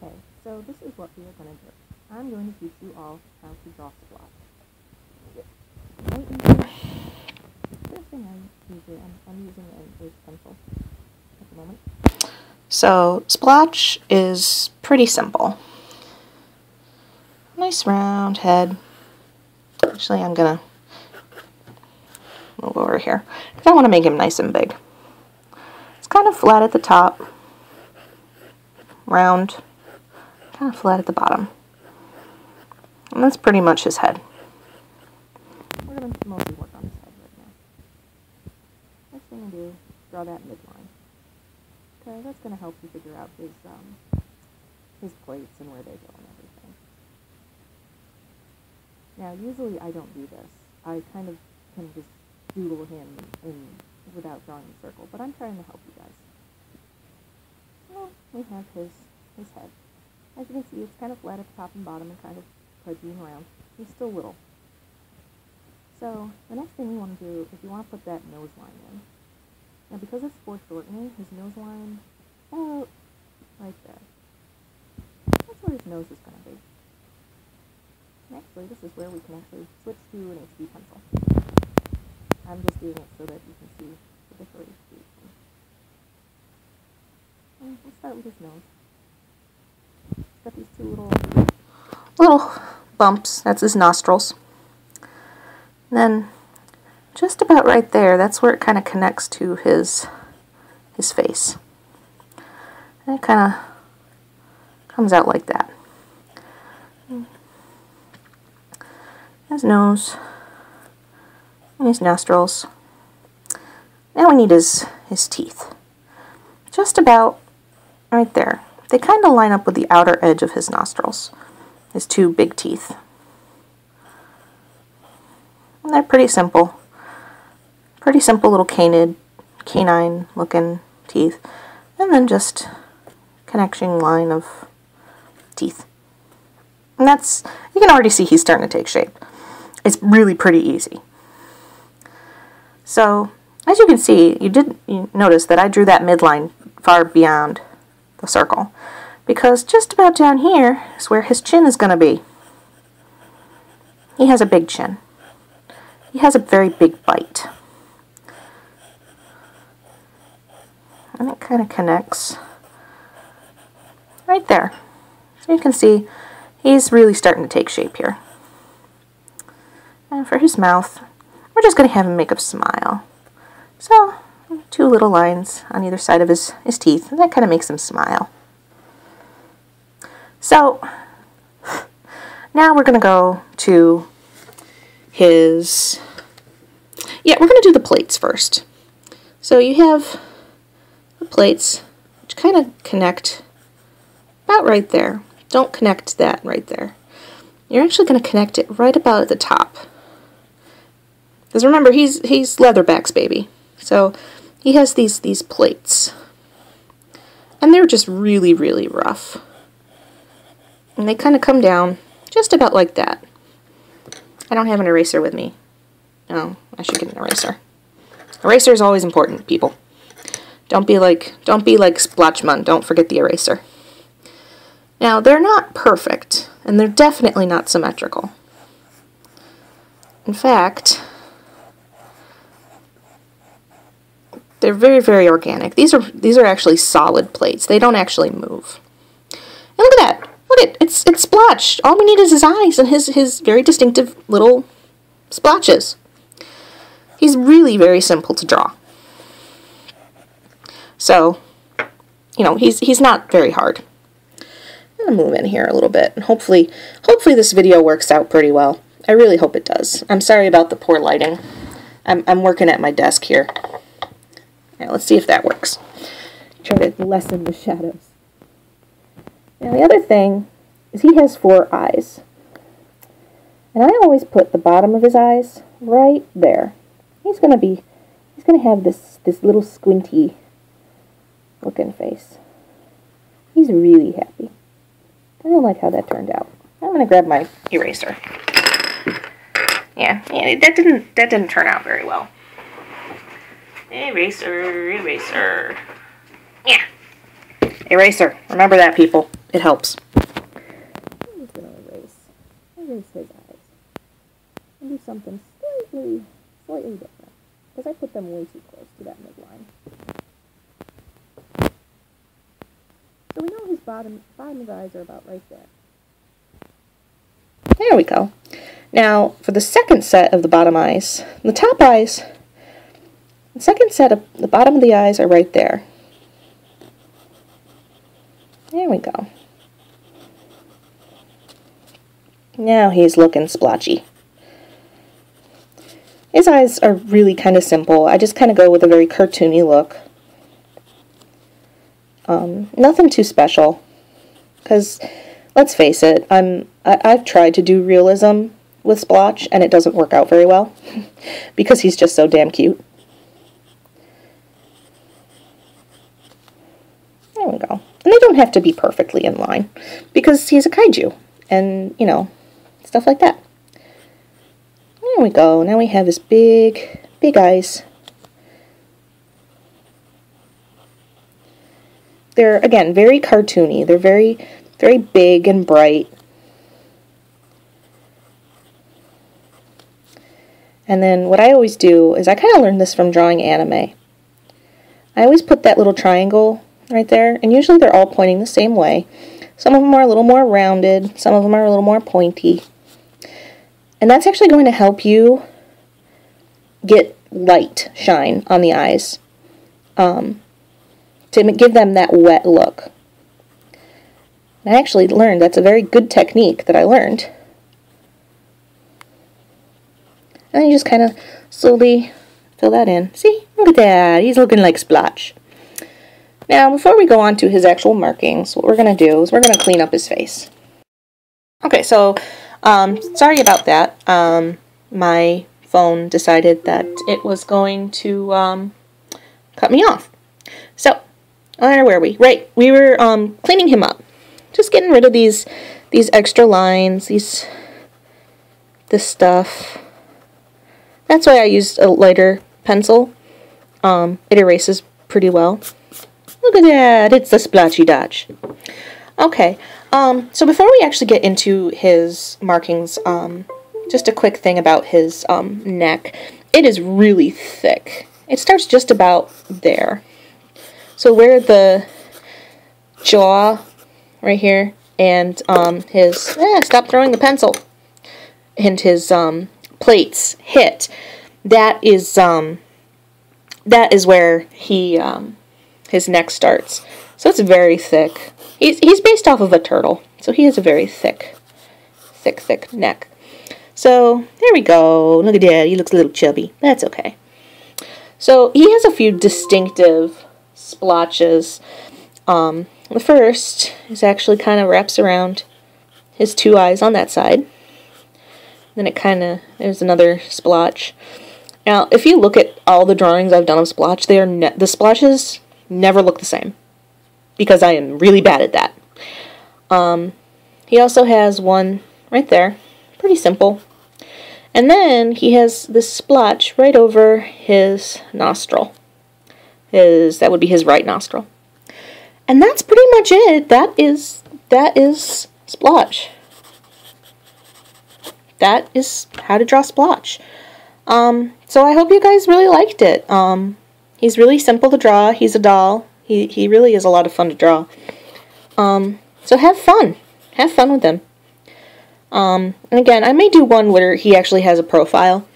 Okay, so this is what we are going to do. I'm going to teach you all how to draw splotch. First thing I'm using a pencil at the moment. So splotch is pretty simple. Nice round head. Actually, I'm gonna move over here because I want to make him nice and big. It's kind of flat at the top, round, kind of flat at the bottom. And that's pretty much his head. We're going to mostly work on his head right now. First thing to do is draw that midline. Okay, that's going to help you figure out his plates and where they go and everything. Now, usually I don't do this. I kind of can just doodle him without drawing a circle, but I'm trying to help you guys. Well, we have his head. As you can see, it's kind of flat at the top and bottom and kind of pudgy and round. He's still little. So, the next thing we want to do is we want to put that nose line in. Now, because it's foreshortening, his nose line, about right there. That's where his nose is going to be. And actually, this is where we can actually switch to an HB pencil. I'm just doing it so that you can see the differentiation. And we'll start with his nose. Got these two little bumps. That's his nostrils. And then just about right there, that's where it kind of connects to his face. And it kind of comes out like that. His nose and his nostrils. Now we need his teeth. Just about right there. They kind of line up with the outer edge of his nostrils. His two big teeth. And they're pretty simple. Pretty simple little canine looking teeth. And then just connection line of teeth. And that's, you can already see he's starting to take shape. It's really pretty easy. So, as you can see, you notice that I drew that midline far beyond the circle, because just about down here is where his chin is going to be. He has a big chin. He has a very big bite. And it kind of connects right there. So you can see he's really starting to take shape here. And for his mouth, we're just going to have him make a smile. So, two little lines on either side of his teeth, and that kind of makes him smile. So, now we're going to go to his... Yeah, we're going to do the plates first. So you have the plates, which kind of connect about right there. Don't connect that right there. You're actually going to connect it right about at the top. Because remember, he's Leatherback's baby. So he has these plates. And they're just really, really rough. And they kind of come down just about like that. I don't have an eraser with me. Oh, I should get an eraser. Eraser is always important, people. Don't be like Splotchman. Don't forget the eraser. Now, they're not perfect, and they're definitely not symmetrical. In fact, they're very, very organic. These are actually solid plates. They don't actually move. And look at that. Look at it. It's splotched. All we need is his eyes and his very distinctive little splotches. He's really very simple to draw. So, you know, he's not very hard. I'm going to move in here a little bit, and hopefully this video works out pretty well. I really hope it does. I'm sorry about the poor lighting. I'm working at my desk here. Now, let's see if that works. Try to lessen the shadows. Now, the other thing is he has 4 eyes. And I always put the bottom of his eyes right there. He's going to have this little squinty looking face. He's really happy. I don't like how that turned out. I'm going to grab my eraser. Yeah, that didn't turn out very well. Eraser. Yeah. Eraser. Remember that, people. it helps. I'm just going to erase his eyes. And do something slightly different. Because I put them way too close to that midline. So we know his bottom of the eyes are about right there. There we go. Now, for the second set of the bottom eyes, the top eyes, the second set of the bottom of the eyes are right there. There we go. Now he's looking splotchy. His eyes are really kind of simple. I just kind of go with a very cartoony look. Nothing too special. Because, let's face it, I've tried to do realism with Splotch, and it doesn't work out very well. Because he's just so damn cute. There we go. And they don't have to be perfectly in line. Because he's a kaiju. And, you know, stuff like that. There we go. Now we have his big eyes. They're, again, very cartoony. They're very big and bright. And then what I always do is I kind of learned this from drawing anime. I always put that little triangle right there, and usually they're all pointing the same way. Some of them are a little more rounded, some of them are a little more pointy. And that's actually going to help you get light shine on the eyes. To give them that wet look. I actually learned that's a very good technique that I learned. And then you just kind of slowly fill that in. See? Look at that. He's looking like Splotch. Now, before we go on to his actual markings, what we're going to do is we're going to clean up his face. Okay, so, sorry about that. My phone decided that it was going to cut me off. So, where were we? Right, we were cleaning him up. Just getting rid of these extra lines, this stuff. That's why I used a lighter pencil. It erases pretty well. Look at that, it's the Splotchy Dodge. Okay, so before we actually get into his markings, just a quick thing about his neck. It is really thick. It starts just about there. So where the jaw right here and his stop throwing the pencil and his plates hit, that is where he his neck starts. So it's very thick. He's based off of a turtle, so he has a very thick neck. So there we go. Look at that. He looks a little chubby. That's okay. So he has a few distinctive splotches. The first is actually kind of wraps around his two eyes on that side. Then it kind of, there's another splotch. Now, if you look at all the drawings I've done of Splotch, the splotches never look the same. Because I am really bad at that. He also has one right there. Pretty simple. And then he has this splotch right over his nostril. That would be his right nostril. And that's pretty much it. That is Splotch. That is how to draw Splotch. So I hope you guys really liked it. He's really simple to draw. He's a doll. He really is a lot of fun to draw. So have fun. Have fun with him. And again, I may do one where he actually has a profile.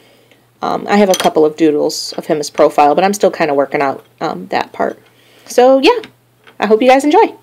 I have a couple of doodles of him as profile, but I'm still kind of working out that part. So yeah, I hope you guys enjoy.